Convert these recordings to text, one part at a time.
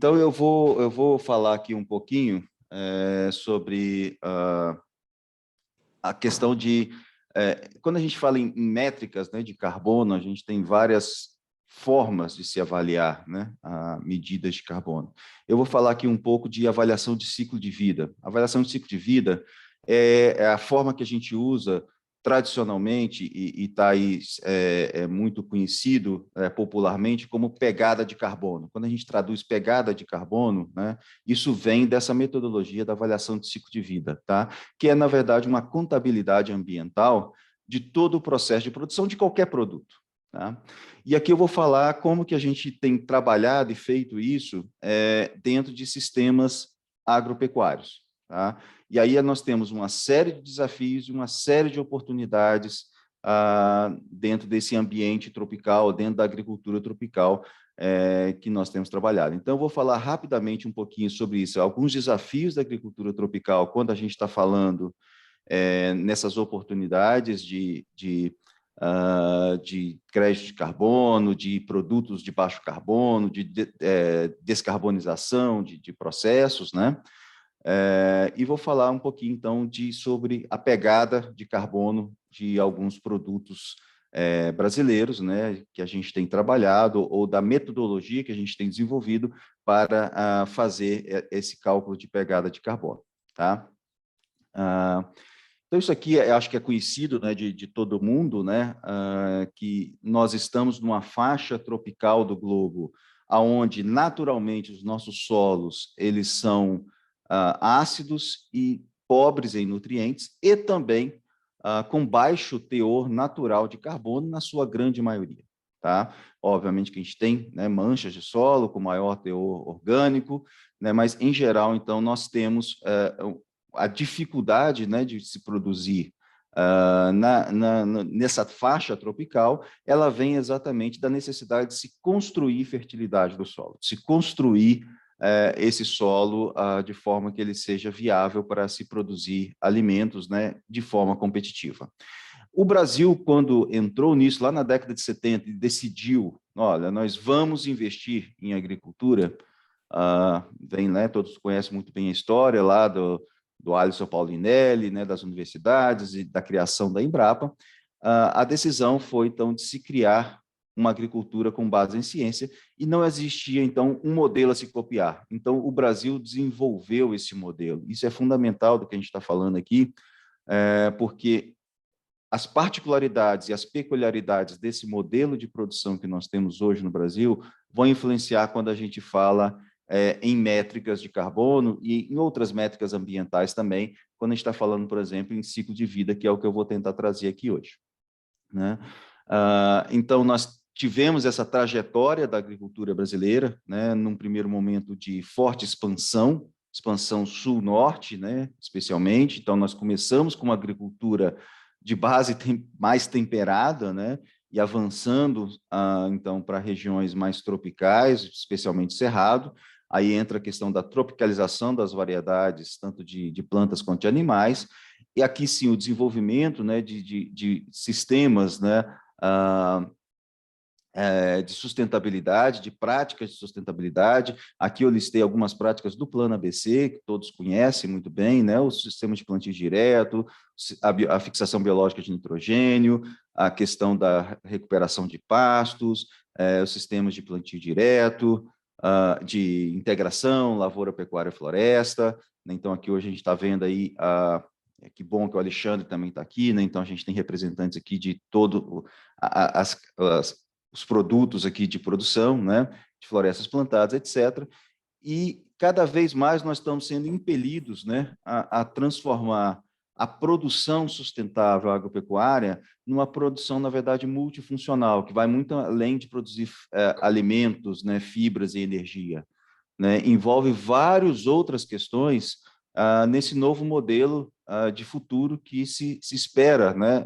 Então, eu vou falar aqui um pouquinho sobre a questão de... quando a gente fala em métricas, né, de carbono, a gente tem várias formas de se avaliar, né, medidas de carbono. Eu vou falar aqui um pouco de avaliação de ciclo de vida. A avaliação de ciclo de vida é a forma que a gente usa tradicionalmente e está aí muito conhecido popularmente como pegada de carbono. Quando a gente traduz pegada de carbono, né, isso vem dessa metodologia da avaliação de ciclo de vida, tá? Que é, na verdade, uma contabilidade ambiental de todo o processo de produção de qualquer produto. Tá? E aqui eu vou falar como que a gente tem trabalhado e feito isso dentro de sistemas agropecuários. Tá? E aí nós temos uma série de desafios e uma série de oportunidades dentro desse ambiente tropical, dentro da agricultura tropical que nós temos trabalhado. Então, eu vou falar rapidamente um pouquinho sobre isso, alguns desafios da agricultura tropical, quando a gente está falando nessas oportunidades de crédito de carbono, de produtos de baixo carbono, de descarbonização de processos, né? E vou falar um pouquinho, então, sobre a pegada de carbono de alguns produtos brasileiros, né, que a gente tem trabalhado, ou da metodologia que a gente tem desenvolvido para fazer esse cálculo de pegada de carbono. Tá? Então, isso aqui eu acho que é conhecido, né, de todo mundo, né, que nós estamos numa faixa tropical do globo, onde, naturalmente, os nossos solos eles são ácidos e pobres em nutrientes e também com baixo teor natural de carbono, na sua grande maioria. Tá? Obviamente que a gente tem, né, manchas de solo com maior teor orgânico, né, mas, em geral, então, nós temos a dificuldade, né, de se produzir nessa faixa tropical, ela vem exatamente da necessidade de se construir fertilidade do solo, de se construir esse solo de forma que ele seja viável para se produzir alimentos, né, de forma competitiva. O Brasil, quando entrou nisso lá na década de 70 e decidiu, olha, nós vamos investir em agricultura, vem, né, todos conhecem muito bem a história lá do Alisson Paulinelli, né, das universidades e da criação da Embrapa, a decisão foi, então, de se criar uma agricultura com base em ciência e não existia, então, um modelo a se copiar. Então, o Brasil desenvolveu esse modelo. Isso é fundamental do que a gente está falando aqui, porque as particularidades e as peculiaridades desse modelo de produção que nós temos hoje no Brasil vão influenciar quando a gente fala em métricas de carbono e em outras métricas ambientais também, quando a gente está falando, por exemplo, em ciclo de vida, que é o que eu vou tentar trazer aqui hoje. Né? Então, nós tivemos essa trajetória da agricultura brasileira, né, num primeiro momento de forte expansão sul-norte, né, especialmente. Então, nós começamos com uma agricultura de base mais temperada, né, e avançando, então, para regiões mais tropicais, especialmente Cerrado. Aí entra a questão da tropicalização das variedades, tanto de plantas quanto de animais, e aqui sim o desenvolvimento, né, de sistemas, né, de sustentabilidade, de práticas de sustentabilidade. Aqui eu listei algumas práticas do Plano ABC, que todos conhecem muito bem, né? O sistema de plantio direto, a fixação biológica de nitrogênio, a questão da recuperação de pastos, os sistemas de plantio direto, de integração, lavoura, pecuária, floresta. Então, aqui hoje a gente está vendo aí que bom que o Alexandre também está aqui, né? Então a gente tem representantes aqui de todo os produtos aqui de produção, né? De florestas plantadas, etc. E cada vez mais nós estamos sendo impelidos, né, a transformar a produção sustentável agropecuária numa produção, na verdade, multifuncional, que vai muito além de produzir alimentos, né, fibras e energia. Né? Envolve várias outras questões nesse novo modelo de futuro que se espera, né,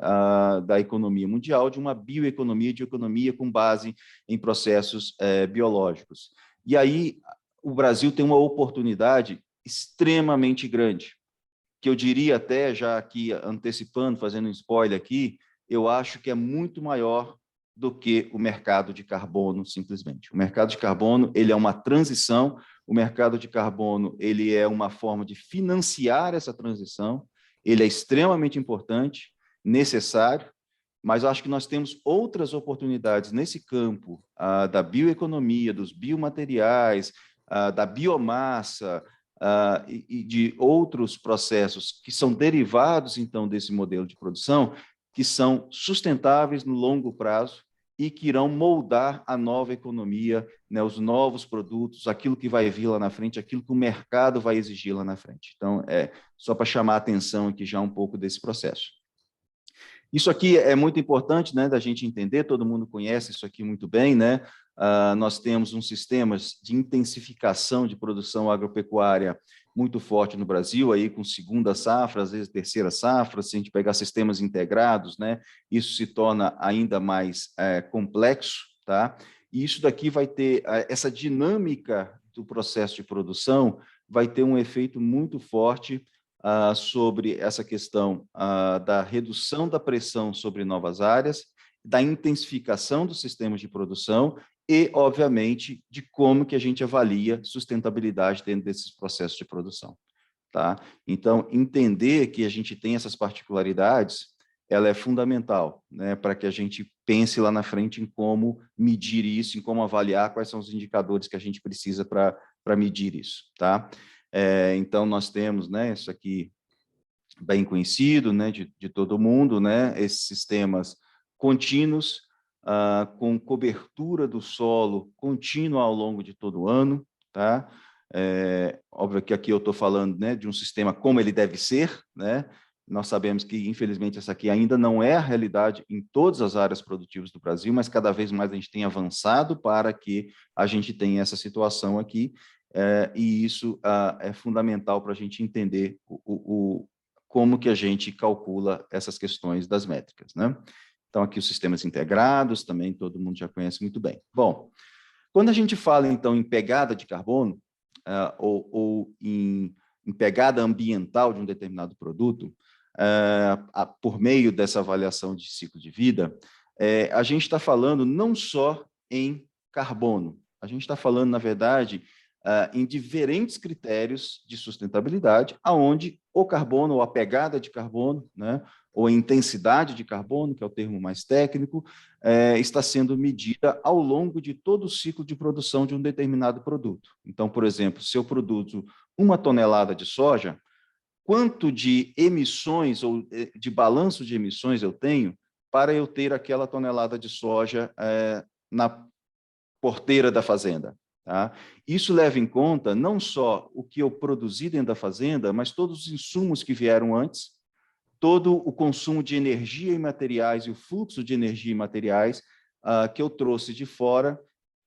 da economia mundial, de uma bioeconomia, de economia com base em processos biológicos. E aí o Brasil tem uma oportunidade extremamente grande, que eu diria até, já aqui antecipando, fazendo um spoiler aqui, eu acho que é muito maior do que o mercado de carbono, simplesmente. O mercado de carbono, ele é uma transição, o mercado de carbono, ele é uma forma de financiar essa transição, ele é extremamente importante, necessário, mas eu acho que nós temos outras oportunidades nesse campo da bioeconomia, dos biomateriais, da biomassa e de outros processos que são derivados, então, desse modelo de produção, que são sustentáveis no longo prazo e que irão moldar a nova economia, né, os novos produtos, aquilo que vai vir lá na frente, aquilo que o mercado vai exigir lá na frente. Então, só para chamar a atenção aqui já um pouco desse processo. Isso aqui é muito importante, né, da gente entender, todo mundo conhece isso aqui muito bem, né? Nós temos um sistema de intensificação de produção agropecuária muito forte no Brasil, aí com segunda safra, às vezes terceira safra, se a gente pegar sistemas integrados, né, isso se torna ainda mais complexo, tá? E isso daqui vai ter, essa dinâmica do processo de produção vai ter um efeito muito forte sobre essa questão da redução da pressão sobre novas áreas, da intensificação dos sistemas de produção e, obviamente, de como que a gente avalia sustentabilidade dentro desses processos de produção. Tá? Então, entender que a gente tem essas particularidades, ela é fundamental, né, para que a gente pense lá na frente em como medir isso, em como avaliar quais são os indicadores que a gente precisa para medir isso. Tá? Então, nós temos, né, isso aqui bem conhecido, né, de todo mundo, né, esses sistemas contínuos, com cobertura do solo contínua ao longo de todo o ano, tá? Óbvio que aqui eu estou falando, né, de um sistema como ele deve ser, né? Nós sabemos que, infelizmente, essa aqui ainda não é a realidade em todas as áreas produtivas do Brasil, mas cada vez mais a gente tem avançado para que a gente tenha essa situação aqui, e isso é fundamental para a gente entender como que a gente calcula essas questões das métricas, né? Então, aqui os sistemas integrados, também todo mundo já conhece muito bem. Bom, quando a gente fala, então, em pegada de carbono, ou em pegada ambiental de um determinado produto, por meio dessa avaliação de ciclo de vida, a gente está falando não só em carbono, a gente está falando, na verdade, em diferentes critérios de sustentabilidade, aonde o carbono, ou a pegada de carbono, né, ou a intensidade de carbono, que é o termo mais técnico, está sendo medida ao longo de todo o ciclo de produção de um determinado produto. Então, por exemplo, se eu produzo 1 tonelada de soja, quanto de emissões ou de balanço de emissões eu tenho para eu ter aquela tonelada de soja na porteira da fazenda? Tá? Isso leva em conta não só o que eu produzi dentro da fazenda, mas todos os insumos que vieram antes, todo o consumo de energia e materiais e o fluxo de energia e materiais que eu trouxe de fora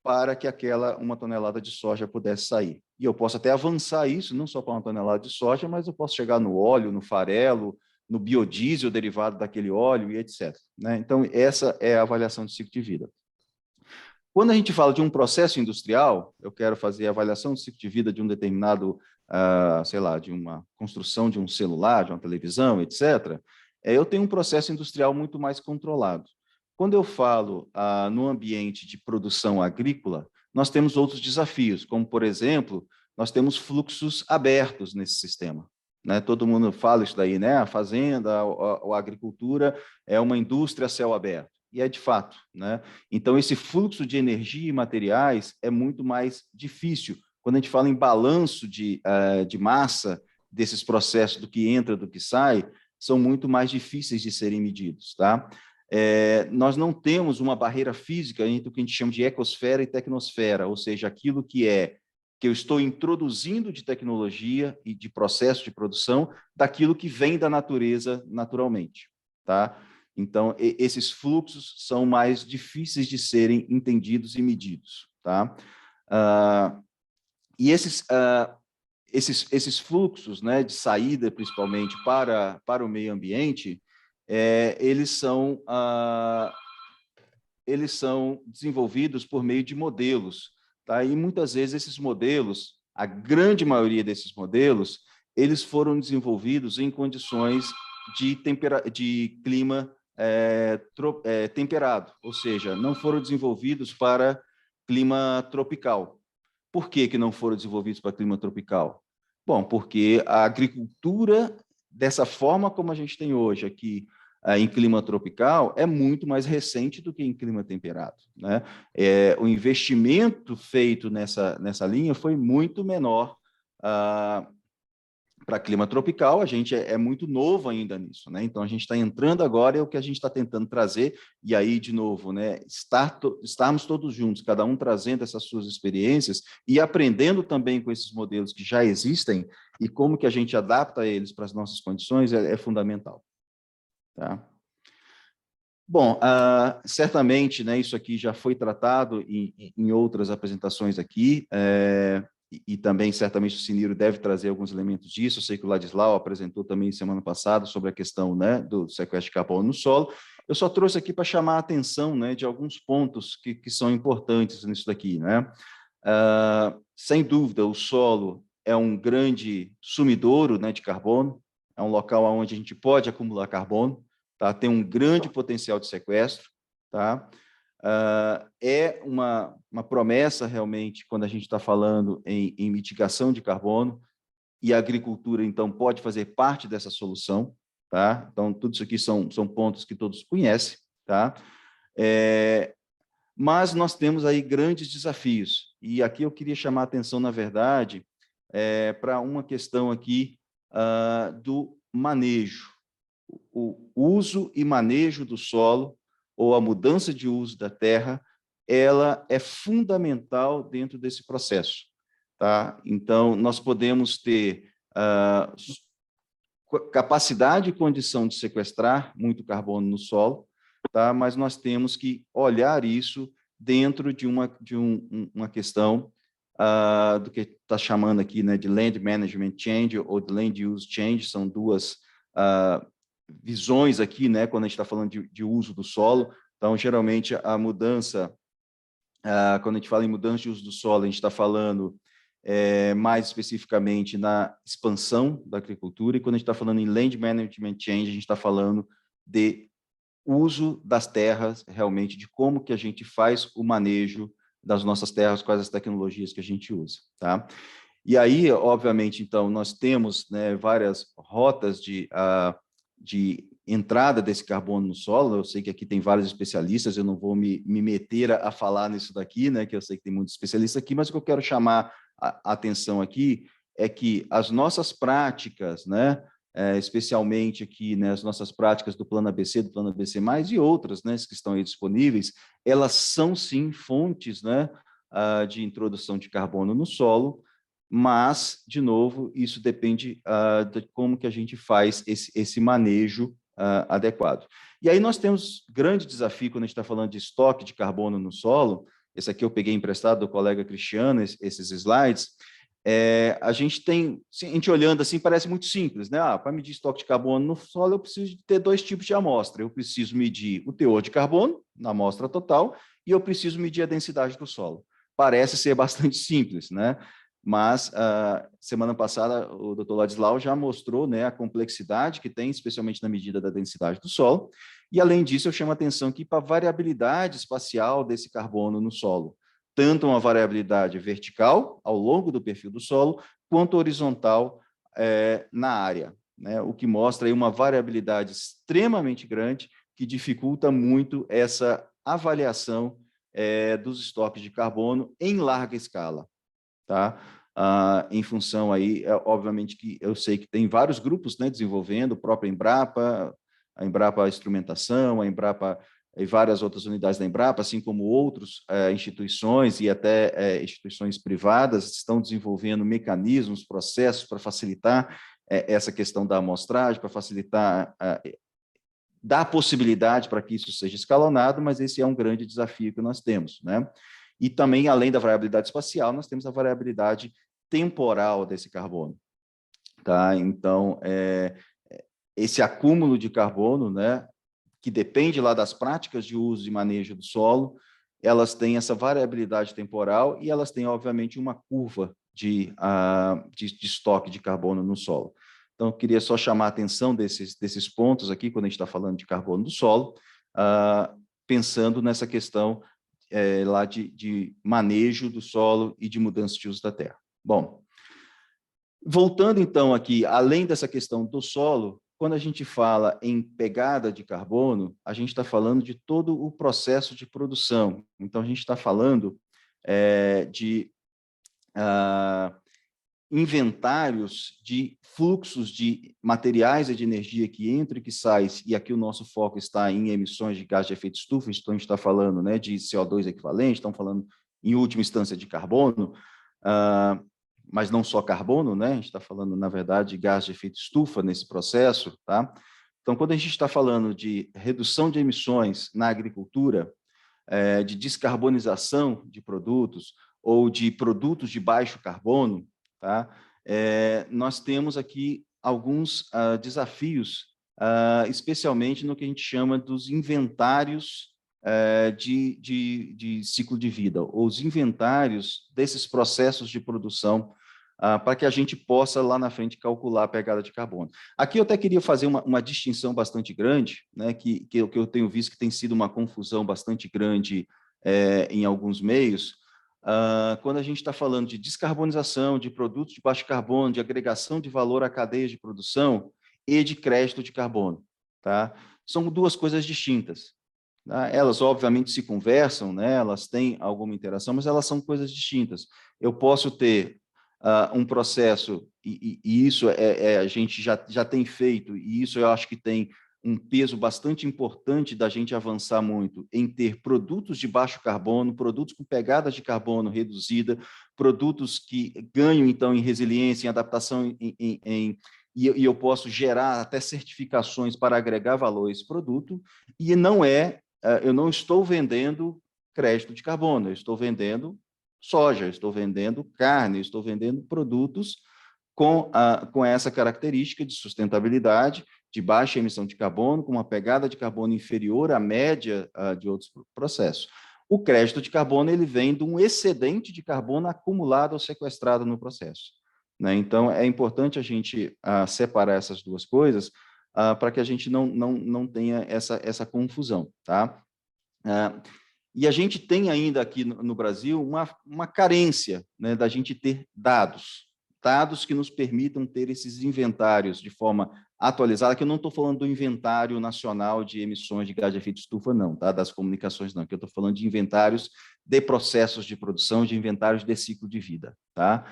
para que aquela 1 tonelada de soja pudesse sair. E eu posso até avançar isso, não só para 1 tonelada de soja, mas eu posso chegar no óleo, no farelo, no biodiesel derivado daquele óleo e etc. Né? Então, essa é a avaliação de ciclo de vida. Quando a gente fala de um processo industrial, eu quero fazer a avaliação do ciclo de vida de um determinado, sei lá, de uma construção de um celular, de uma televisão, etc., eu tenho um processo industrial muito mais controlado. Quando eu falo no ambiente de produção agrícola, nós temos outros desafios, como, por exemplo, nós temos fluxos abertos nesse sistema. Né? Todo mundo fala isso daí, né? A fazenda, a agricultura é uma indústria a céu aberto. E é de fato, né? Então, esse fluxo de energia e materiais é muito mais difícil. Quando a gente fala em balanço de massa desses processos, do que entra, do que sai, são muito mais difíceis de serem medidos, tá? Nós não temos uma barreira física entre o que a gente chama de ecosfera e tecnosfera, ou seja, aquilo que eu estou introduzindo de tecnologia e de processo de produção, daquilo que vem da natureza naturalmente, tá? Então, esses fluxos são mais difíceis de serem entendidos e medidos. Tá? E esses fluxos, né, de saída, principalmente, para o meio ambiente, eles são desenvolvidos por meio de modelos. Tá? E, muitas vezes, esses modelos, a grande maioria desses modelos, eles foram desenvolvidos em condições de clima temperado, ou seja, não foram desenvolvidos para clima tropical. Por que não foram desenvolvidos para clima tropical? Bom, porque a agricultura, dessa forma como a gente tem hoje aqui, em clima tropical, é muito mais recente do que em clima temperado, né? O investimento feito nessa linha foi muito menor para clima tropical. A gente é muito novo ainda nisso, né? Então a gente está entrando agora, é o que a gente está tentando trazer, e aí, de novo, né, estarmos todos juntos, cada um trazendo essas suas experiências e aprendendo também com esses modelos que já existem e como que a gente adapta eles para as nossas condições é fundamental. Tá? Bom, certamente, né, isso aqui já foi tratado em outras apresentações aqui, e também, certamente, o Cinírio deve trazer alguns elementos disso. Eu sei que o Ladislau apresentou também semana passada sobre a questão, né, do sequestro de carbono no solo. Eu só trouxe aqui para chamar a atenção, né, de alguns pontos que são importantes nisso daqui, né? Sem dúvida, o solo é um grande sumidouro, né, de carbono, é um local onde a gente pode acumular carbono, tá? Tem um grande potencial de sequestro, tá? É uma promessa, realmente, quando a gente está falando em mitigação de carbono, e a agricultura, então, pode fazer parte dessa solução, tá? Então, tudo isso aqui são pontos que todos conhecem, tá? Mas nós temos aí grandes desafios, e aqui eu queria chamar a atenção, na verdade, para uma questão aqui do manejo, o uso e manejo do solo, ou a mudança de uso da terra, ela é fundamental dentro desse processo. Tá? Então, nós podemos ter capacidade e condição de sequestrar muito carbono no solo, tá? Mas nós temos que olhar isso dentro de uma questão do que está chamando aqui, né, de Land Management Change ou de Land Use Change. São duas visões aqui, né, quando a gente está falando de uso do solo. Então, geralmente, a mudança, quando a gente fala em mudança de uso do solo, a gente está falando mais especificamente na expansão da agricultura, e quando a gente está falando em Land Management Change, a gente está falando de uso das terras, realmente, de como que a gente faz o manejo das nossas terras, quais as tecnologias que a gente usa, tá? E aí, obviamente, então, nós temos, né, várias rotas de entrada desse carbono no solo. Eu sei que aqui tem vários especialistas, eu não vou me meter a falar nisso daqui, né, que eu sei que tem muitos especialistas aqui, mas o que eu quero chamar a atenção aqui é que as nossas práticas, né, especialmente aqui, né, as nossas práticas do Plano ABC, do Plano ABC+, e outras, né, que estão aí disponíveis, elas são, sim, fontes, né, de introdução de carbono no solo, mas, de novo, isso depende de como que a gente faz esse manejo adequado. E aí nós temos grande desafio quando a gente está falando de estoque de carbono no solo. Esse aqui eu peguei emprestado do colega Cristiano, esses slides. A gente tem, a gente olhando assim, parece muito simples, né? Para medir estoque de carbono no solo, eu preciso ter dois tipos de amostra. Eu preciso medir o teor de carbono na amostra total e eu preciso medir a densidade do solo. Parece ser bastante simples, né? Mas, semana passada, o Dr. Ladislau já mostrou, né, a complexidade que tem, especialmente na medida da densidade do solo, e, além disso, eu chamo a atenção aqui para a variabilidade espacial desse carbono no solo, tanto uma variabilidade vertical, ao longo do perfil do solo, quanto horizontal na área, né, o que mostra aí uma variabilidade extremamente grande, que dificulta muito essa avaliação dos estoques de carbono em larga escala. Tá? Em função aí, obviamente que eu sei que tem vários grupos, né, desenvolvendo, o próprio Embrapa, a Embrapa Instrumentação, a Embrapa e várias outras unidades da Embrapa, assim como outras instituições e até instituições privadas, estão desenvolvendo mecanismos, processos para facilitar essa questão da amostragem, para facilitar, dar possibilidade para que isso seja escalonado, mas esse é um grande desafio que nós temos, né? E também, além da variabilidade espacial, nós temos a variabilidade temporal desse carbono. Tá? Então, esse acúmulo de carbono, né, que depende lá das práticas de uso e manejo do solo, elas têm essa variabilidade temporal e elas têm, obviamente, uma curva de estoque de carbono no solo. Então, eu queria só chamar a atenção desses pontos aqui, quando a gente está falando de carbono do solo, pensando nessa questão lá de manejo do solo e de mudança de uso da terra. Bom, voltando então aqui, além dessa questão do solo, quando a gente fala em pegada de carbono, a gente está falando de todo o processo de produção. Então, a gente está falando de inventários de fluxos de materiais e de energia que entram e que saem, e aqui o nosso foco está em emissões de gás de efeito estufa, então a gente está falando, né, de CO2 equivalente, estamos falando em última instância de carbono, mas não só carbono, né, a gente está falando, na verdade, de gás de efeito estufa nesse processo, tá? Então, quando a gente está falando de redução de emissões na agricultura, de descarbonização de produtos ou de produtos de baixo carbono, tá? Nós temos aqui alguns desafios, especialmente no que a gente chama dos inventários de ciclo de vida, ou os inventários desses processos de produção, para que a gente possa, lá na frente, calcular a pegada de carbono. Aqui eu até queria fazer uma distinção bastante grande, né, que eu tenho visto que tem sido uma confusão bastante grande em alguns meios, quando a gente está falando de descarbonização, de produtos de baixo carbono, de agregação de valor à cadeia de produção e de crédito de carbono. Tá? São duas coisas distintas. Tá? Elas, obviamente, se conversam, né? Elas têm alguma interação, mas elas são coisas distintas. Eu posso ter um processo, e isso a gente já tem feito, e isso eu acho que tem um peso bastante importante da gente avançar muito em ter produtos de baixo carbono, produtos com pegada de carbono reduzida, produtos que ganham, então, em resiliência, em adaptação, e eu posso gerar até certificações para agregar valor a esse produto, e eu não estou vendendo crédito de carbono, eu estou vendendo soja, eu estou vendendo carne, eu estou vendendo produtos com essa característica de sustentabilidade, de baixa emissão de carbono, com uma pegada de carbono inferior à média de outros processos. O crédito de carbono ele vem de um excedente de carbono acumulado ou sequestrado no processo. Né? Então, é importante a gente separar essas duas coisas para que a gente não tenha essa confusão. Tá? E a gente tem ainda aqui no Brasil uma carência, né, da gente ter dados que nos permitam ter esses inventários de forma atualizada, que eu não estou falando do inventário nacional de emissões de gás de efeito estufa, não, tá? Das comunicações, não, que eu estou falando de inventários de processos de produção, de inventários de ciclo de vida. Tá?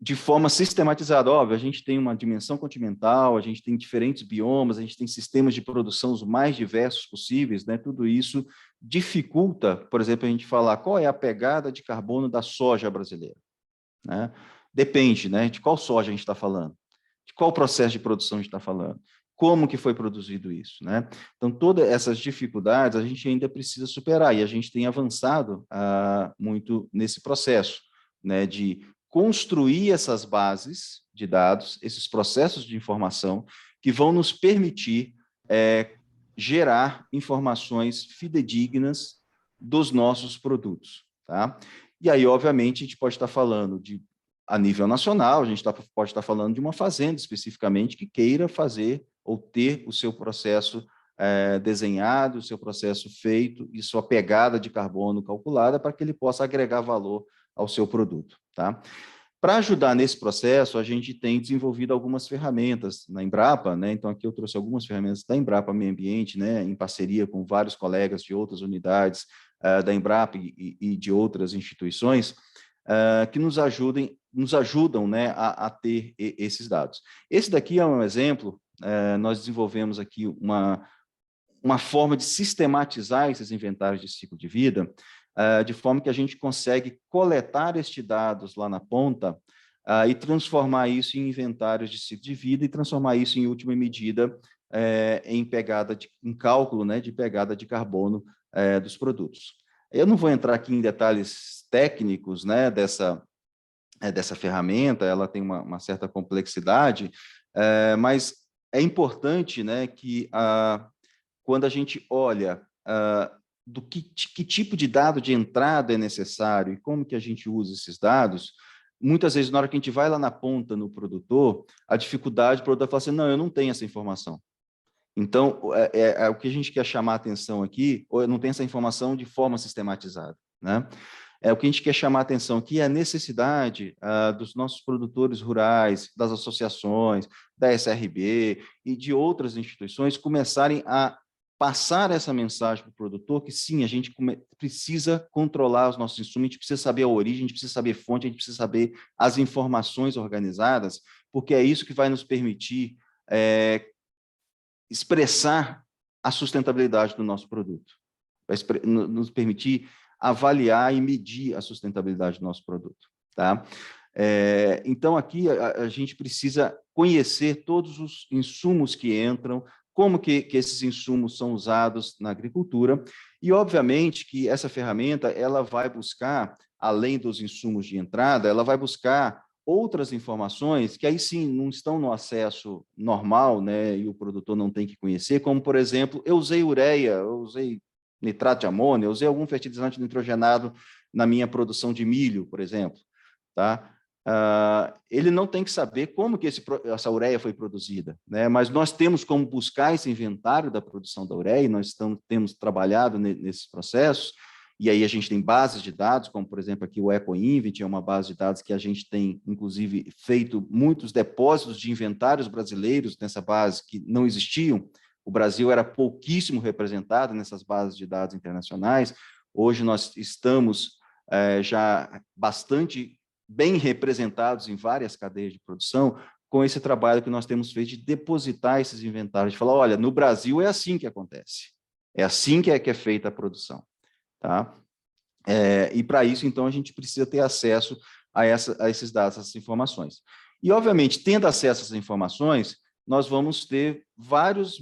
De forma sistematizada, óbvio, a gente tem uma dimensão continental, a gente tem diferentes biomas, a gente tem sistemas de produção os mais diversos possíveis, né? Tudo isso dificulta, por exemplo, a gente falar qual é a pegada de carbono da soja brasileira. Né? Depende, né, de qual soja a gente está falando, de qual processo de produção a gente está falando, como que foi produzido isso. Né? Então, todas essas dificuldades a gente ainda precisa superar, e a gente tem avançado muito nesse processo, né, de construir essas bases de dados, esses processos de informação, que vão nos permitir gerar informações fidedignas dos nossos produtos. Tá? E aí, obviamente, a gente pode estar falando a nível nacional, a gente pode estar falando de uma fazenda especificamente que queira fazer ou ter o seu processo desenhado, o seu processo feito e sua pegada de carbono calculada para que ele possa agregar valor ao seu produto. Tá? Para ajudar nesse processo, a gente tem desenvolvido algumas ferramentas na Embrapa, né? Então, aqui eu trouxe algumas ferramentas da Embrapa Meio Ambiente, né? Em parceria com vários colegas de outras unidades da Embrapa e de outras instituições, que nos ajudam, né, a ter esses dados. Esse daqui é um exemplo, nós desenvolvemos aqui uma forma de sistematizar esses inventários de ciclo de vida, de forma que a gente consegue coletar estes dados lá na ponta e transformar isso em inventários de ciclo de vida e transformar isso, em última medida, em cálculo, né, de pegada de carbono dos produtos. Eu não vou entrar aqui em detalhes técnicos, né, dessa ferramenta, ela tem uma certa complexidade, mas é importante, né, que quando a gente olha que tipo de dado de entrada é necessário e como que a gente usa esses dados, muitas vezes, na hora que a gente vai lá na ponta no produtor, a dificuldade, o produtor fala assim, não, eu não tenho essa informação. Então, o que a gente quer chamar a atenção aqui, ou não tem essa informação de forma sistematizada, né? O que a gente quer chamar a atenção aqui é a necessidade dos nossos produtores rurais, das associações, da SRB e de outras instituições começarem a passar essa mensagem para o produtor que sim, a gente precisa controlar os nossos insumos, a gente precisa saber a origem, a gente precisa saber fonte, a gente precisa saber as informações organizadas, porque é isso que vai nos permitir expressar a sustentabilidade do nosso produto, vai nos permitir avaliar e medir a sustentabilidade do nosso produto, tá? Então, aqui a gente precisa conhecer todos os insumos que entram, como que esses insumos são usados na agricultura, e, obviamente, que essa ferramenta ela vai buscar, além dos insumos de entrada, ela vai buscar outras informações que aí sim não estão no acesso normal, né, e o produtor não tem que conhecer, como, por exemplo, eu usei ureia, eu usei nitrato de amônia, eu usei algum fertilizante nitrogenado na minha produção de milho, por exemplo, tá? Ele não tem que saber como que essa ureia foi produzida, né? Mas nós temos como buscar esse inventário da produção da ureia, nós temos trabalhado nesses processos, e aí a gente tem bases de dados, como, por exemplo, aqui o EcoInvent, é uma base de dados que a gente tem, inclusive, feito muitos depósitos de inventários brasileiros nessa base que não existiam. O Brasil era pouquíssimo representado nessas bases de dados internacionais. Hoje nós estamos já bastante bem representados em várias cadeias de produção, com esse trabalho que nós temos feito de depositar esses inventários, de falar, olha, no Brasil é assim que acontece, é assim que é feita a produção. Tá? E para isso, então, a gente precisa ter acesso a esses dados, a essas informações. E, obviamente, tendo acesso a essas informações, nós vamos ter vários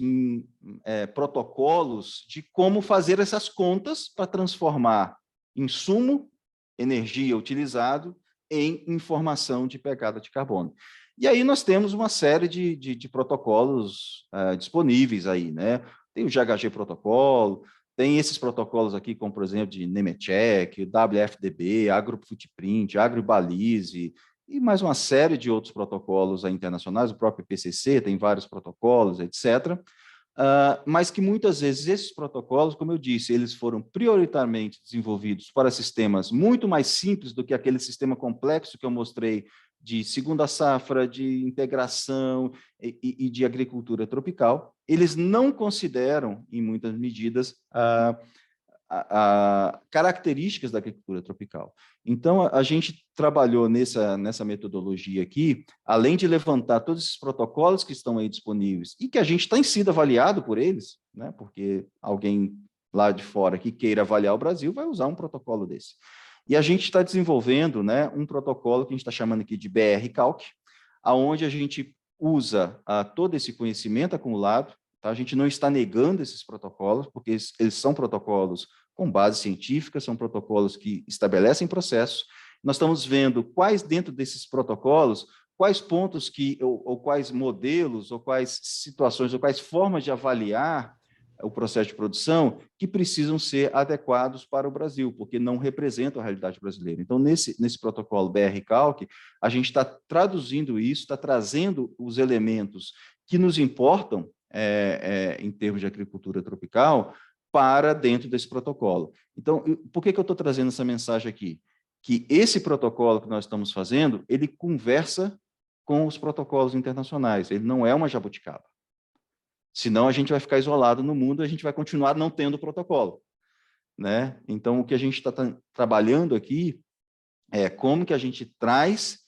protocolos de como fazer essas contas para transformar insumo, energia utilizado, em informação de pegada de carbono. E aí nós temos uma série de protocolos disponíveis aí, né? Tem o GHG protocolo, tem esses protocolos aqui, como, por exemplo, de Nemetschek, WFDB, AgroFootprint, AgroBalize, e mais uma série de outros protocolos internacionais, o próprio IPCC tem vários protocolos, etc., mas que muitas vezes esses protocolos, como eu disse, eles foram prioritariamente desenvolvidos para sistemas muito mais simples do que aquele sistema complexo que eu mostrei de segunda safra, de integração e de agricultura tropical. Eles não consideram, em muitas medidas, características da agricultura tropical. Então, a gente trabalhou nessa metodologia aqui, além de levantar todos esses protocolos que estão aí disponíveis e que a gente tem sido avaliado por eles, né? Porque alguém lá de fora que queira avaliar o Brasil vai usar um protocolo desse. E a gente está desenvolvendo, né, um protocolo que a gente está chamando aqui de BR-Calc, aonde a gente usa todo esse conhecimento acumulado, tá? A gente não está negando esses protocolos, porque eles são protocolos com base científica, são protocolos que estabelecem processos. Nós estamos vendo quais, dentro desses protocolos, quais pontos ou quais modelos, ou quais situações, ou quais formas de avaliar o processo de produção que precisam ser adequados para o Brasil, porque não representam a realidade brasileira. Então, nesse protocolo BR-Calc, a gente está traduzindo isso, está trazendo os elementos que nos importam em termos de agricultura tropical para dentro desse protocolo. Então, por que eu estou trazendo essa mensagem aqui? Que esse protocolo que nós estamos fazendo, ele conversa com os protocolos internacionais, ele não é uma jabuticaba. Senão a gente vai ficar isolado no mundo e a gente vai continuar não tendo protocolo, né? Então, o que a gente está trabalhando aqui é como que a gente traz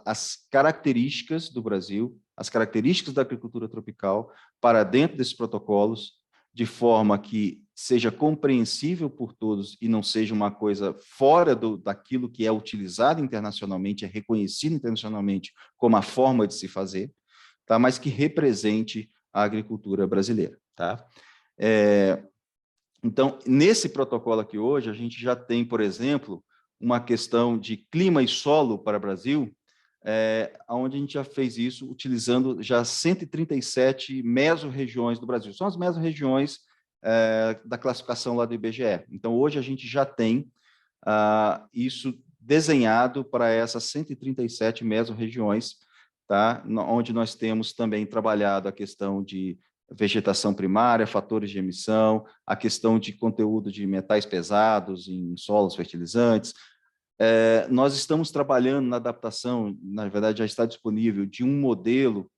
as características do Brasil, as características da agricultura tropical para dentro desses protocolos, de forma que seja compreensível por todos e não seja uma coisa fora daquilo que é utilizado internacionalmente, é reconhecido internacionalmente como a forma de se fazer, tá? Mas que represente a agricultura brasileira. Tá? Então, nesse protocolo aqui hoje, a gente já tem, por exemplo, uma questão de clima e solo para o Brasil, onde a gente já fez isso utilizando já 137 mesorregiões do Brasil. São as mesorregiões da classificação lá do IBGE. Então, hoje a gente já tem isso desenhado para essas 137 mesorregiões, tá? Onde nós temos também trabalhado a questão de vegetação primária, fatores de emissão, a questão de conteúdo de metais pesados em solos fertilizantes. Nós estamos trabalhando na adaptação, na verdade já está disponível, de um modelo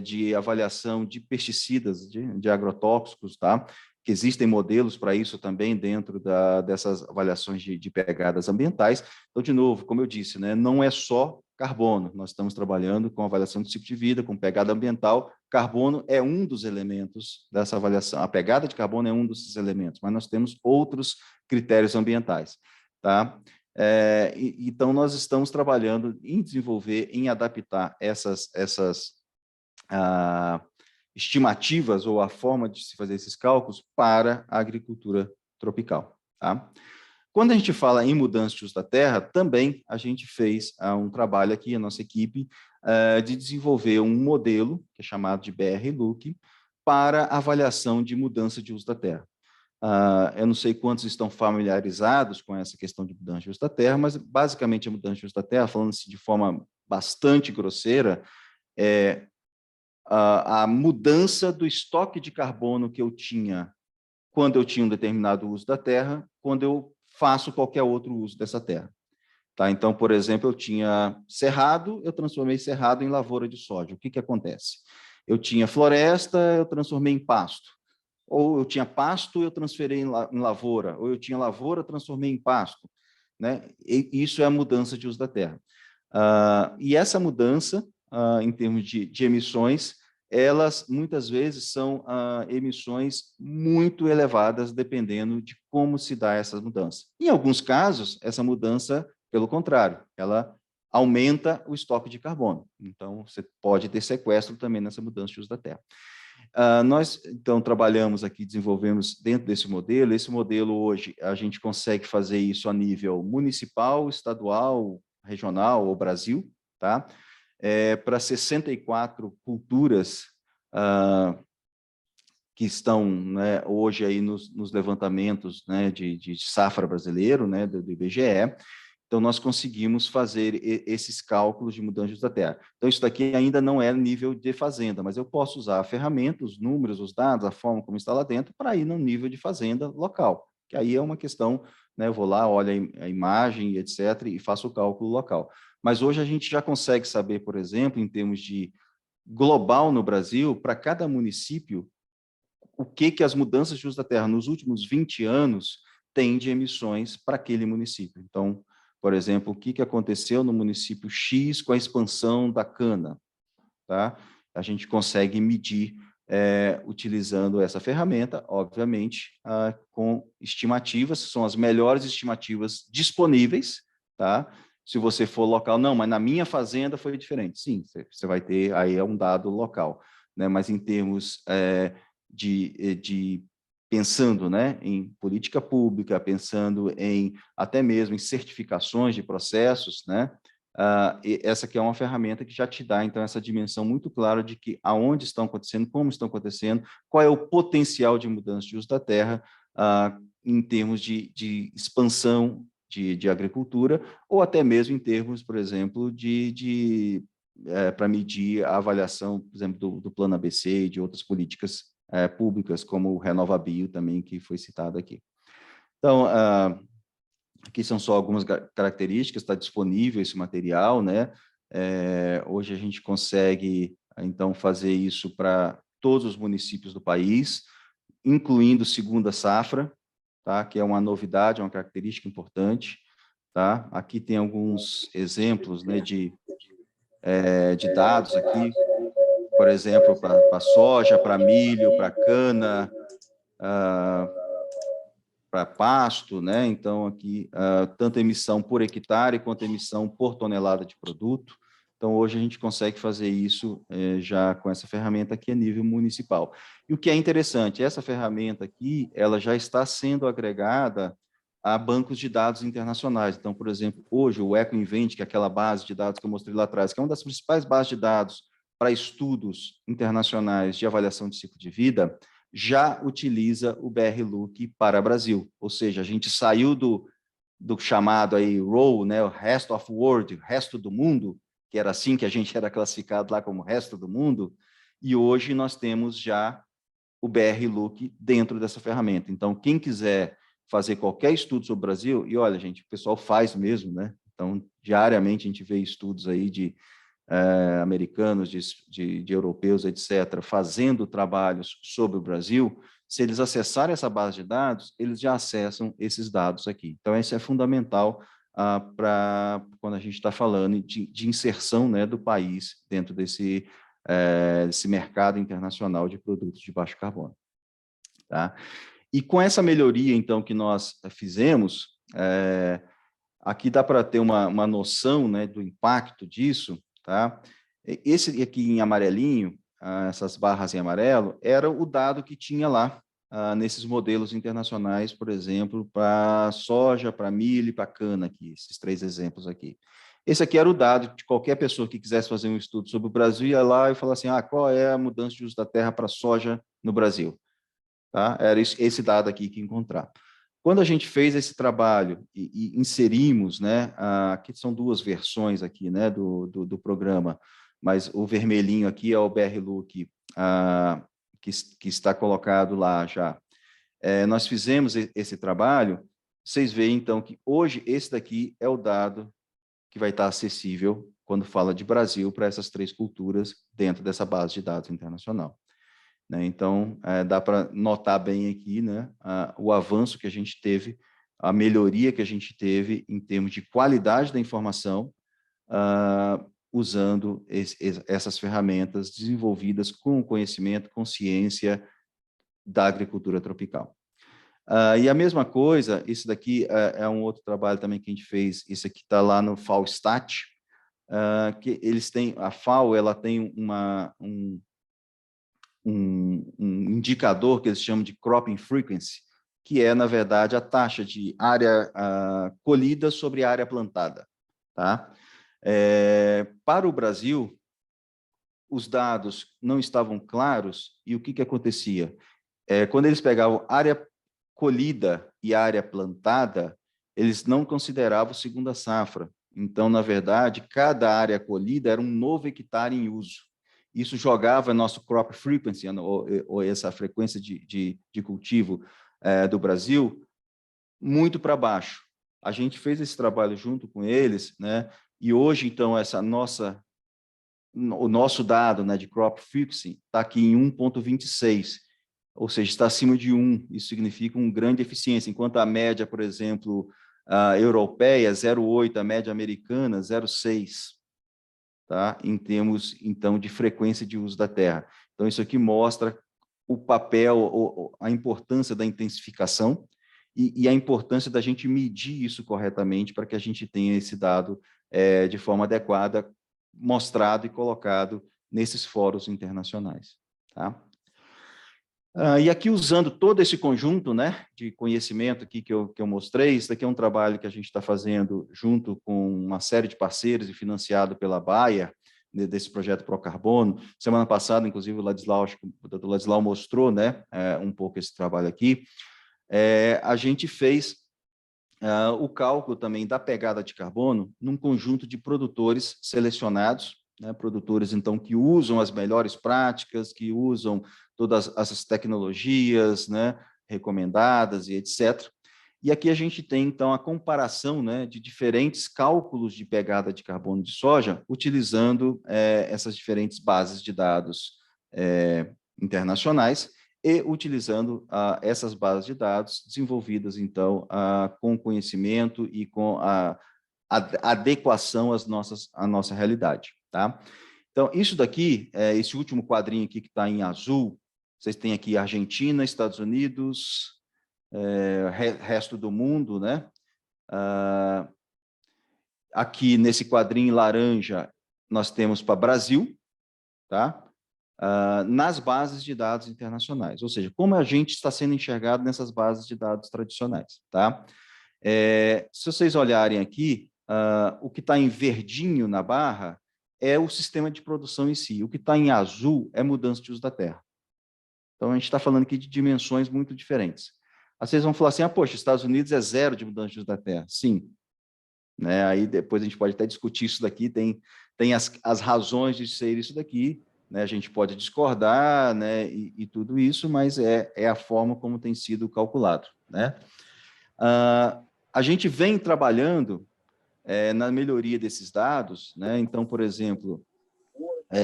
de avaliação de pesticidas, de agrotóxicos, tá? Que existem modelos para isso também dentro dessas avaliações de pegadas ambientais. Então, de novo, como eu disse, né, não é só carbono, nós estamos trabalhando com avaliação de ciclo de vida, com pegada ambiental. Carbono é um dos elementos dessa avaliação, a pegada de carbono é um desses elementos, mas nós temos outros critérios ambientais, tá? Então, nós estamos trabalhando em desenvolver, em adaptar essas estimativas ou a forma de se fazer esses cálculos para a agricultura tropical. Tá? Quando a gente fala em mudança de uso da terra, também a gente fez um trabalho aqui, a nossa equipe, de desenvolver um modelo, que é chamado de BR-LUC, para avaliação de mudança de uso da terra. Eu não sei quantos estão familiarizados com essa questão de mudança de uso da terra, mas basicamente a mudança de uso da terra, falando-se de forma bastante grosseira, a mudança do estoque de carbono que eu tinha quando eu tinha um determinado uso da terra, quando eu faço qualquer outro uso dessa terra. Tá? Então, por exemplo, eu tinha cerrado, eu transformei cerrado em lavoura de soja. O que acontece? Eu tinha floresta, eu transformei em pasto. Ou eu tinha pasto, eu transferei em lavoura. Ou eu tinha lavoura, transformei em pasto. Né? E isso é a mudança de uso da terra. E essa mudança, em termos de emissões, elas muitas vezes são emissões muito elevadas, dependendo de como se dá essa mudança. Em alguns casos, essa mudança, pelo contrário, ela aumenta o estoque de carbono. Então, você pode ter sequestro também nessa mudança de uso da terra. Nós, então, trabalhamos aqui, desenvolvemos dentro desse modelo. Esse modelo, hoje, a gente consegue fazer isso a nível municipal, estadual, regional ou Brasil, tá? Para 64 culturas que estão, né, hoje aí nos levantamentos, né, de safra brasileiro, né, do IBGE. Então, nós conseguimos fazer esses cálculos de mudança de uso da terra. Então, isso daqui ainda não é nível de fazenda, mas eu posso usar a ferramenta, os números, os dados, a forma como está lá dentro, para ir no nível de fazenda local, que aí é uma questão, né, eu vou lá, olho a imagem, etc., e faço o cálculo local. Mas hoje a gente já consegue saber, por exemplo, em termos de global no Brasil, para cada município, o que as mudanças de uso da terra nos últimos 20 anos têm de emissões para aquele município. Então, por exemplo, o que aconteceu no município X com a expansão da cana, tá? A gente consegue medir utilizando essa ferramenta, obviamente, com estimativas, são as melhores estimativas disponíveis, tá? Se você for local, não, mas na minha fazenda foi diferente. Sim, você vai ter, aí é um dado local, né? Mas em termos de pensando, né, em política pública, pensando em até mesmo em certificações de processos, né, essa aqui é uma ferramenta que já te dá, então, essa dimensão muito clara de que aonde estão acontecendo, como estão acontecendo, qual é o potencial de mudança de uso da terra em termos de expansão de agricultura, ou até mesmo em termos, por exemplo, para medir a avaliação, por exemplo, do Plano ABC e de outras políticas públicas, como o RenovaBio também, que foi citado aqui. Então, aqui são só algumas características, está disponível esse material, né? Hoje a gente consegue, então, fazer isso para todos os municípios do país, incluindo segunda safra, tá? Que é uma novidade, é uma característica importante, tá? Aqui tem alguns exemplos, né, de dados aqui, por exemplo, para soja, para milho, para cana, para pasto, né? Então, aqui, tanto emissão por hectare quanto emissão por tonelada de produto. Então, hoje a gente consegue fazer isso já com essa ferramenta aqui a nível municipal. E o que é interessante, essa ferramenta aqui, ela já está sendo agregada a bancos de dados internacionais. Então, por exemplo, hoje o EcoInvent, que é aquela base de dados que eu mostrei lá atrás, que é uma das principais bases de dados para estudos internacionais de avaliação de ciclo de vida, já utiliza o BR-LUC para Brasil, ou seja, a gente saiu do do chamado aí ROW, né, o Rest of World, o resto do mundo, que era assim que a gente era classificado lá como resto do mundo, e hoje nós temos já o BR-Look dentro dessa ferramenta. Então, quem quiser fazer qualquer estudo sobre o Brasil, e olha, gente, o pessoal faz mesmo, né? Então, diariamente a gente vê estudos aí de americanos, de europeus, etc., fazendo trabalhos sobre o Brasil. Se eles acessarem essa base de dados, eles já acessam esses dados aqui. Então, isso é fundamental para quando a gente está falando de inserção, né, do país dentro desse mercado internacional de produtos de baixo carbono. Tá? E com essa melhoria, então, que nós fizemos, aqui dá para ter uma noção, né, do impacto disso. Tá? Esse aqui em amarelinho, essas barras em amarelo, era o dado que tinha lá nesses modelos internacionais, por exemplo, para soja, para milho e para cana, aqui, esses 3 exemplos aqui. Esse aqui era o dado de qualquer pessoa que quisesse fazer um estudo sobre o Brasil, ia lá e falar assim, qual é a mudança de uso da terra para soja no Brasil? Tá? Era esse dado aqui que encontrar. Quando a gente fez esse trabalho e inserimos, né, aqui são 2 versões aqui, né, do programa, mas o vermelhinho aqui é o BR-Look, que está colocado lá já. Nós fizemos esse trabalho, vocês veem, então, que hoje esse daqui é o dado que vai estar acessível quando fala de Brasil para essas 3 culturas dentro dessa base de dados internacional. Né? Então, dá para notar bem aqui, né, o avanço que a gente teve, a melhoria que a gente teve em termos de qualidade da informação, usando essas ferramentas desenvolvidas com conhecimento, consciência da agricultura tropical. E a mesma coisa, isso daqui é um outro trabalho também que a gente fez, isso aqui está lá no FAO-STAT, que eles têm, a FAO, ela tem um indicador que eles chamam de cropping frequency, que é, na verdade, a taxa de área colhida sobre área plantada. Tá? Para o Brasil, os dados não estavam claros, e o que acontecia? Quando eles pegavam área colhida e área plantada, eles não consideravam segunda safra. Então, na verdade, cada área colhida era um novo hectare em uso. Isso jogava nosso crop frequency, ou essa frequência de cultivo do Brasil, muito para baixo. A gente fez esse trabalho junto com eles, né? E hoje, então, o nosso dado, né, de crop frequency está aqui em 1,26, ou seja, está acima de 1. Isso significa uma grande eficiência, enquanto a média, por exemplo, europeia, 0,8, a média americana, 0,6. Tá? Em termos, então, de frequência de uso da terra. Então, isso aqui mostra o papel, a importância da intensificação e a importância da gente medir isso corretamente para que a gente tenha esse dado de forma adequada, mostrado e colocado nesses fóruns internacionais. Tá? E aqui, usando todo esse conjunto, né, de conhecimento aqui que eu mostrei, isso daqui é um trabalho que a gente está fazendo junto com uma série de parceiros e financiado pela Bayer, desse projeto Procarbono. Semana passada, inclusive, o Dr. Ladislau mostrou, né, um pouco esse trabalho aqui. A gente fez o cálculo também da pegada de carbono num conjunto de produtores selecionados, né, produtores, então, que usam as melhores práticas, que usam todas essas tecnologias, né, recomendadas e etc. E aqui a gente tem, então, a comparação, né, de diferentes cálculos de pegada de carbono de soja, utilizando essas diferentes bases de dados internacionais e utilizando essas bases de dados desenvolvidas, então, com conhecimento e com a adequação à nossa realidade. Tá? Então, isso daqui, esse último quadrinho aqui que está em azul, vocês têm aqui Argentina, Estados Unidos, resto do mundo, né? Aqui nesse quadrinho laranja, nós temos para Brasil, tá? Nas bases de dados internacionais, ou seja, como a gente está sendo enxergado nessas bases de dados tradicionais. Tá? Se vocês olharem aqui, o que está em verdinho na barra é o sistema de produção em si, o que está em azul é mudança de uso da terra. Então, a gente está falando aqui de dimensões muito diferentes. Aí vocês vão falar assim, poxa, Estados Unidos é zero de mudança de uso da terra. Sim. Né? Aí depois a gente pode até discutir isso daqui, tem as razões de ser isso daqui, né? A gente pode discordar, né? E tudo isso, mas é a forma como tem sido calculado, né? A gente vem trabalhando na melhoria desses dados, né? Então, por exemplo,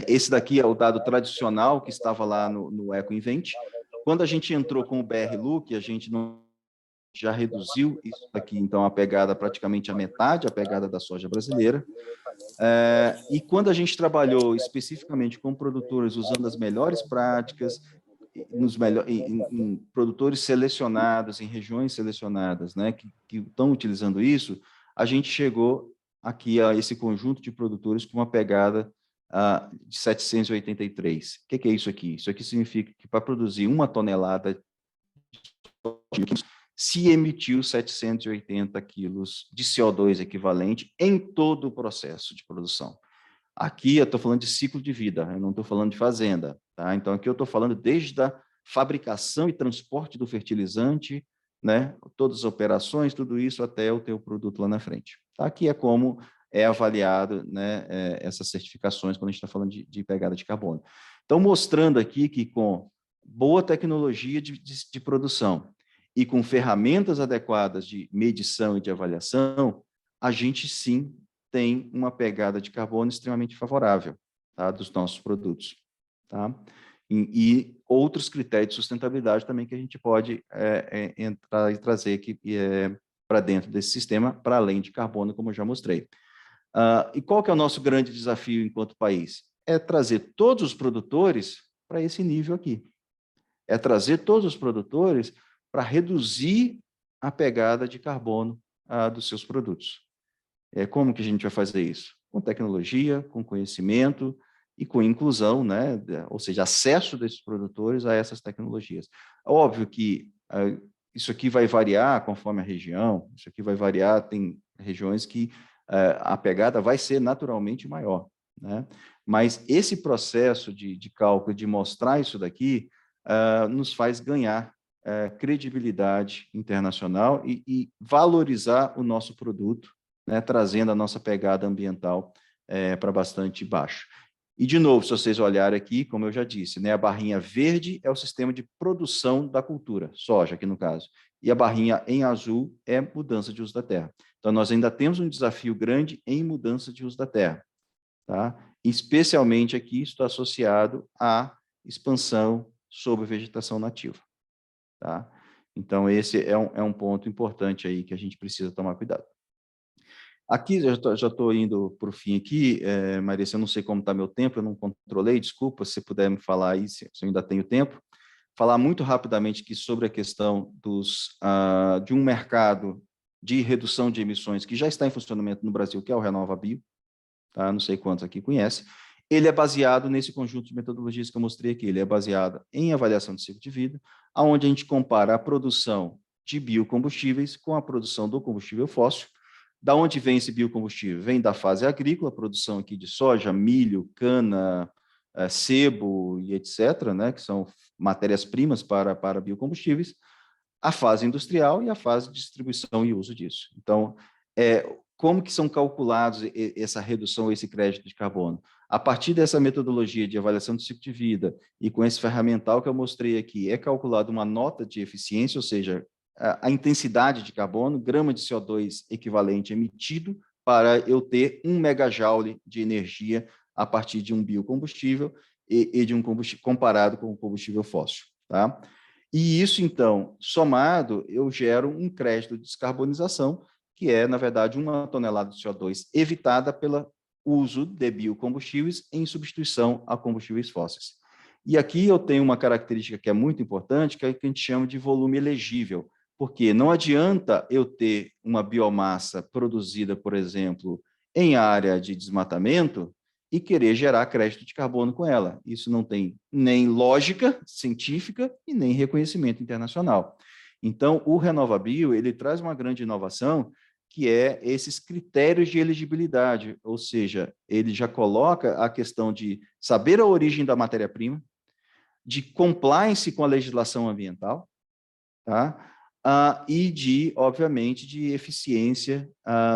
esse daqui é o dado tradicional que estava lá no EcoInvent. Quando a gente entrou com o BR-Look, a gente não já reduziu isso aqui, então, a pegada praticamente a metade, a pegada da soja brasileira. E quando a gente trabalhou especificamente com produtores usando as melhores práticas, em produtores selecionados, em regiões selecionadas, né, que estão utilizando isso, a gente chegou aqui a esse conjunto de produtores com uma pegada de 783. O que é isso aqui? Isso aqui significa que para produzir 1 tonelada se emitiu 780 quilos de CO2 equivalente em todo o processo de produção. Aqui eu estou falando de ciclo de vida, eu não estou falando de fazenda. Tá? Então, aqui eu estou falando desde a fabricação e transporte do fertilizante, né? Todas as operações, tudo isso até o teu produto lá na frente. Tá? Aqui é como é avaliado, né, essas certificações quando a gente está falando de pegada de carbono. Então, mostrando aqui que com boa tecnologia de produção e com ferramentas adequadas de medição e de avaliação, a gente sim tem uma pegada de carbono extremamente favorável, tá, dos nossos produtos. Tá? E outros critérios de sustentabilidade também que a gente pode entrar e trazer aqui para dentro desse sistema, para além de carbono, como eu já mostrei. E qual que é o nosso grande desafio enquanto país? É trazer todos os produtores para esse nível aqui. É trazer todos os produtores para reduzir a pegada de carbono dos seus produtos. Como que a gente vai fazer isso? Com tecnologia, com conhecimento e com inclusão, né? Ou seja, acesso desses produtores a essas tecnologias. Óbvio que isso aqui vai variar conforme a região, isso aqui vai variar, tem regiões que a pegada vai ser naturalmente maior, né? Mas esse processo de cálculo, de mostrar isso daqui, nos faz ganhar credibilidade internacional e valorizar o nosso produto, né, trazendo a nossa pegada ambiental para bastante baixo. E, de novo, se vocês olharem aqui, como eu já disse, né, a barrinha verde é o sistema de produção da cultura, soja aqui no caso, e a barrinha em azul é mudança de uso da terra. Então, nós ainda temos um desafio grande em mudança de uso da terra. Tá? Especialmente aqui, isso está associado à expansão sobre vegetação nativa. Tá? Então, esse é um ponto importante aí que a gente precisa tomar cuidado. Aqui, já estou indo para o fim aqui, Marisa, eu não sei como está meu tempo, eu não controlei, desculpa, se puder me falar aí, se eu ainda tenho tempo. Falar muito rapidamente aqui sobre a questão de um mercado de redução de emissões que já está em funcionamento no Brasil, que é o RenovaBio, tá? Não sei quantos aqui conhecem. Ele é baseado nesse conjunto de metodologias que eu mostrei aqui, ele é baseado em avaliação de ciclo de vida, onde a gente compara a produção de biocombustíveis com a produção do combustível fóssil. Da onde vem esse biocombustível? Vem da fase agrícola, a produção aqui de soja, milho, cana, sebo e etc., né, que são matérias-primas para biocombustíveis, a fase industrial e a fase de distribuição e uso disso. Então, como que são calculados essa redução, esse crédito de carbono? A partir dessa metodologia de avaliação do ciclo de vida e com esse ferramental que eu mostrei aqui, é calculada uma nota de eficiência, ou seja, a intensidade de carbono, grama de CO2 equivalente emitido para eu ter 1 megajoule de energia a partir de um biocombustível e de um combustível comparado com o combustível fóssil. Tá? E isso, então, somado, eu gero um crédito de descarbonização, que é, na verdade, 1 tonelada de CO2 evitada pelo uso de biocombustíveis em substituição a combustíveis fósseis. E aqui eu tenho uma característica que é muito importante, que é o que a gente chama de volume elegível, porque não adianta eu ter uma biomassa produzida, por exemplo, em área de desmatamento e querer gerar crédito de carbono com ela. Isso não tem nem lógica científica e nem reconhecimento internacional. Então, o RenovaBio, ele traz uma grande inovação, que é esses critérios de elegibilidade, ou seja, ele já coloca a questão de saber a origem da matéria-prima, de compliance com a legislação ambiental, tá? e, obviamente, de eficiência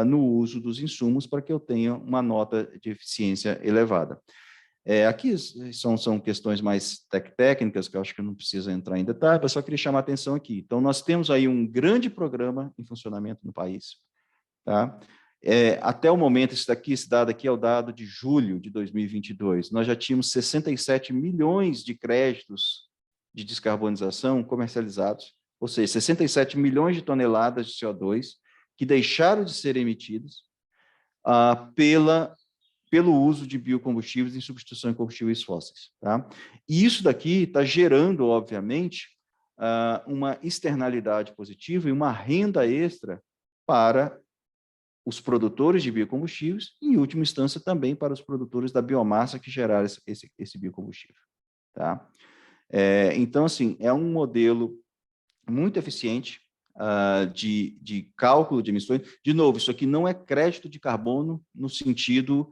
no uso dos insumos para que eu tenha uma nota de eficiência elevada. Aqui são questões mais técnicas, que eu acho que eu não preciso entrar em detalhe, eu só queria chamar a atenção aqui. Então, nós temos aí um grande programa em funcionamento no país. Tá? Até o momento, esse dado aqui é o dado de julho de 2022, nós já tínhamos 67 milhões de créditos de descarbonização comercializados, ou seja, 67 milhões de toneladas de CO2 que deixaram de ser emitidos pelo uso de biocombustíveis em substituição de combustíveis fósseis. Tá? E isso daqui está gerando, obviamente, uma externalidade positiva e uma renda extra para os produtores de biocombustíveis e, em última instância, também para os produtores da biomassa que geraram esse biocombustível. Tá? Então, assim, é um modelo muito eficiente de cálculo de emissões. De novo, isso aqui não é crédito de carbono no sentido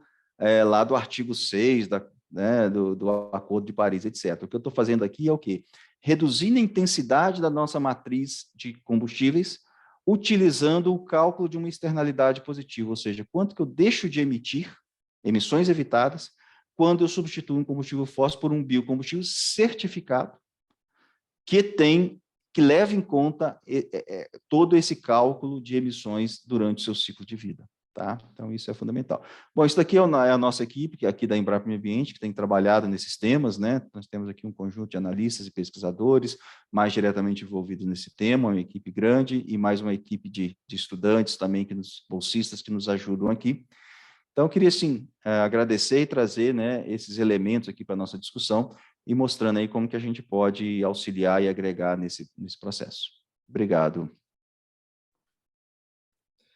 lá do artigo 6 do Acordo de Paris, etc. O que eu estou fazendo aqui é o quê? Reduzindo a intensidade da nossa matriz de combustíveis, utilizando o cálculo de uma externalidade positiva, ou seja, quanto que eu deixo de emitir, emissões evitadas, quando eu substituo um combustível fóssil por um biocombustível certificado, que leva em conta todo esse cálculo de emissões durante o seu ciclo de vida. Tá? Então, isso é fundamental. Bom, isso daqui é a nossa equipe, que é aqui da Embrapa Meio Ambiente, que tem trabalhado nesses temas, né? Nós temos aqui um conjunto de analistas e pesquisadores mais diretamente envolvidos nesse tema, uma equipe grande e mais uma equipe de estudantes também, bolsistas que nos ajudam aqui. Então, eu queria, sim, agradecer e trazer, né, esses elementos aqui para a nossa discussão e mostrando aí como que a gente pode auxiliar e agregar nesse processo. Obrigado.